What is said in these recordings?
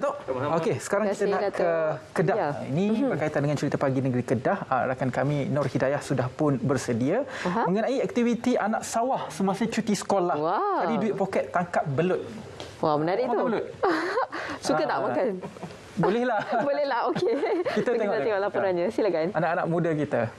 Okey, sekarang kita nak ke Kedah. Ya. Ini berkaitan dengan cerita pagi negeri Kedah. Rakan kami Nur Hidayah sudah pun bersedia mengenai aktiviti anak sawah semasa cuti sekolah. Tadi duit poket tangkap belut. Wah, menarik tu. Belut. Suka tak makan? Bolehlah. Bolehlah, okey. Kita tengok laporannya. Silakan. Anak-anak muda kita.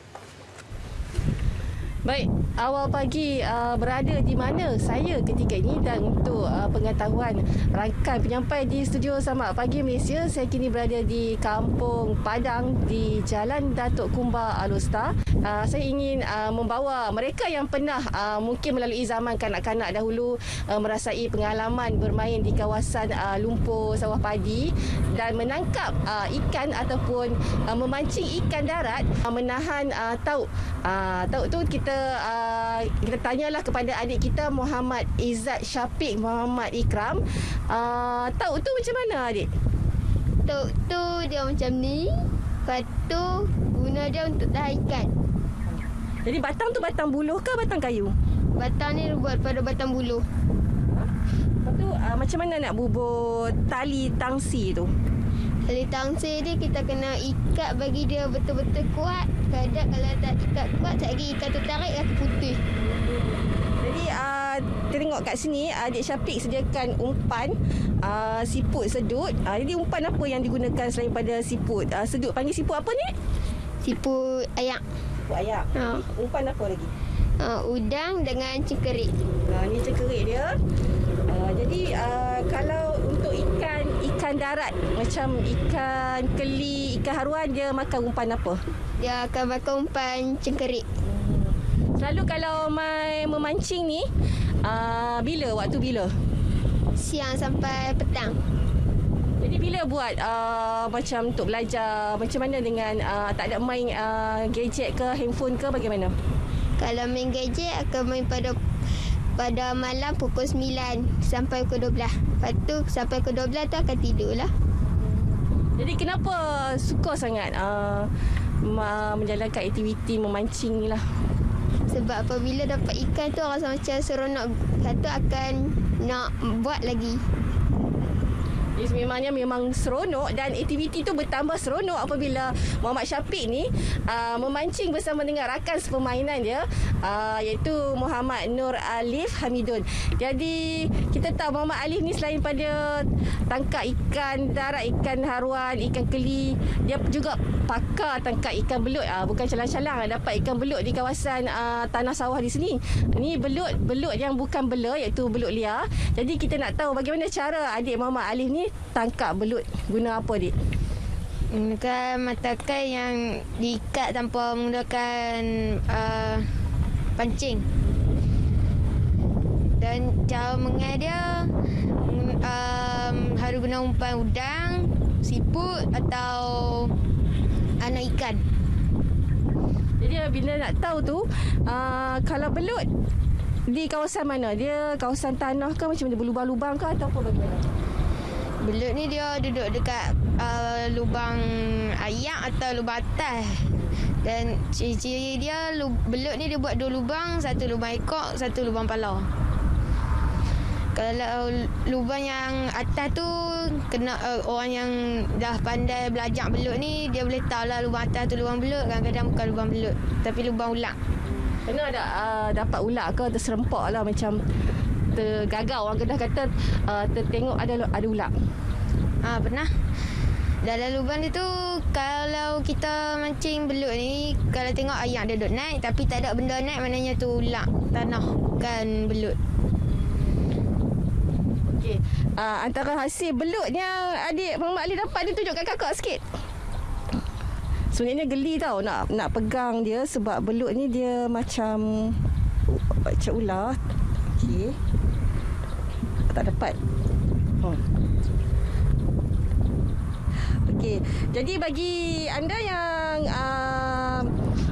Baik, awal pagi berada di mana saya ketika ini, dan untuk pengetahuan rakan penyampai di studio Selamat Pagi Malaysia, saya kini berada di Kampung Padang di Jalan Datuk Kumba Alustar. Saya ingin membawa mereka yang pernah mungkin melalui zaman kanak-kanak dahulu merasai pengalaman bermain di kawasan lumpur sawah padi dan menangkap ikan ataupun memancing ikan darat, menahan tauk. Tauk tu kita tanyalah kepada adik kita Muhammad Izzat Syafiq Muhammad Ikram. Tauk tu macam mana, adik? Tauk tu dia macam ni. Lepas tu guna dia untuk tahan ikan. Jadi batang tu batang buluh ke batang kayu? Batang ni buat pada batang buluh. Lepas tu macam mana nak bubur tali tangsi tu? Tali tangsi ni kita kena ikat bagi dia betul-betul kuat. Kadang kalau tak ikat kuat, sekejap lagi ikan tu tarik aku putih. Jadi tengok kat sini adik Syafiq sediakan umpan siput sedut. Jadi umpan apa yang digunakan selain pada siput sedut? Panggil siput apa ni? Siput ayak. Siput ayak. Umpan apa lagi? Udang dengan cengkerik. Ni cengkerik dia. Jadi kalau untuk ikan darat macam ikan keli, ikan haruan, dia makan umpan apa? Dia akan makan umpan cengkerik. Selalu kalau mai memancing ni waktu bila? Siang sampai petang. Jadi bila buat macam untuk belajar, macam mana dengan tak ada main gadget ke, handphone ke, bagaimana? Kalau main gadget akan main pada malam pukul 9 sampai pukul 12. Lepas tu sampai pukul 12 tu akan tidur lah. Jadi kenapa suka sangat menjalankan aktiviti memancing ni lah? Sebab apabila dapat ikan tu rasa macam seronok. Satu akan nak buat lagi. Jadi sememangnya memang seronok, dan aktiviti tu bertambah seronok apabila Muhammad Syafiq ni memancing bersama dengan rakan sepermainan dia, iaitu Muhammad Nur Alif Hamidun. Jadi kita tahu Muhammad Alif ni selain pada tangkap ikan darat, ikan haruan, ikan keli, dia juga pakar tangkap ikan belut. Bukan calang-calang dapat ikan belut di kawasan tanah sawah di sini. Ini belut yang bukan bela, iaitu belut liar. Jadi kita nak tahu bagaimana cara adik Muhammad Alif ni tangkap belut. Guna apa, dik? Menggunakan mata kail yang diikat tanpa menggunakan pancing. Dan cara mengai dia harus guna umpan udang, siput atau anak ikan. Jadi bila nak tahu tu, kalau belut di kawasan mana? Dia kawasan tanah ke, macam mana, berlubang-lubang ke atau apa, bagaimana? Belut ni dia duduk dekat lubang ayak atau lubang atas. Dan ciri-ciri dia, belut ni dia buat 2 lubang, satu lubang ekor, satu lubang pala. Kalau lubang yang atas tu kena orang yang dah pandai belajar belut ni, dia boleh tahu lah lubang atas tu lubang belut. Kadang-kadang bukan lubang belut, tapi lubang ular. Pernah ada dapat ular ke, terserempak lah, macam tergagau, orang Kedah kata tertengok ada ular? Pernah. Dalam lubang dia tu, kalau kita mancing belut ni, kalau tengok ayak dia duduk naik tapi tak ada benda naik, maknanya tu ular tanah, bukan belut. Okey. Antara hasil belut yang adik Muhammad Ali dapat, dia tunjuk kat kakak sikit. Sebenarnya geli tau nak pegang dia, sebab belut ni dia macam ular. Okey. Tak dapat. Okey. Jadi bagi anda yang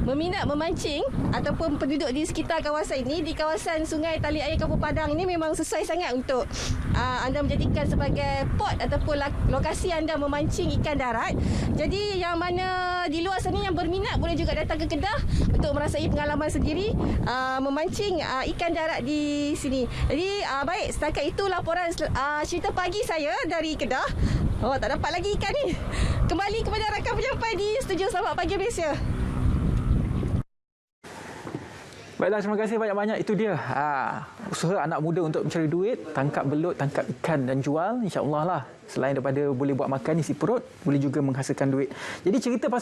meminat memancing ataupun penduduk di sekitar kawasan ini, di kawasan Sungai Tali Air Kampung Padang ini memang sesuai sangat untuk anda menjadikan sebagai pot ataupun lokasi anda memancing ikan darat. Jadi yang mana di luar sana yang berminat boleh juga datang ke Kedah untuk merasai pengalaman sendiri memancing ikan darat di sini. Jadi baik, setakat itu laporan cerita pagi saya dari Kedah. Oh, tak dapat lagi ikan ni. Kembali kepada rakan penyampai di Studio Selamat Pagi Malaysia. Baiklah, terima kasih banyak-banyak. Itu dia usaha anak muda untuk mencari duit, tangkap belut, tangkap ikan dan jual. InsyaAllah lah. Selain daripada boleh buat makan, isi perut, boleh juga menghasilkan duit. Jadi cerita pasal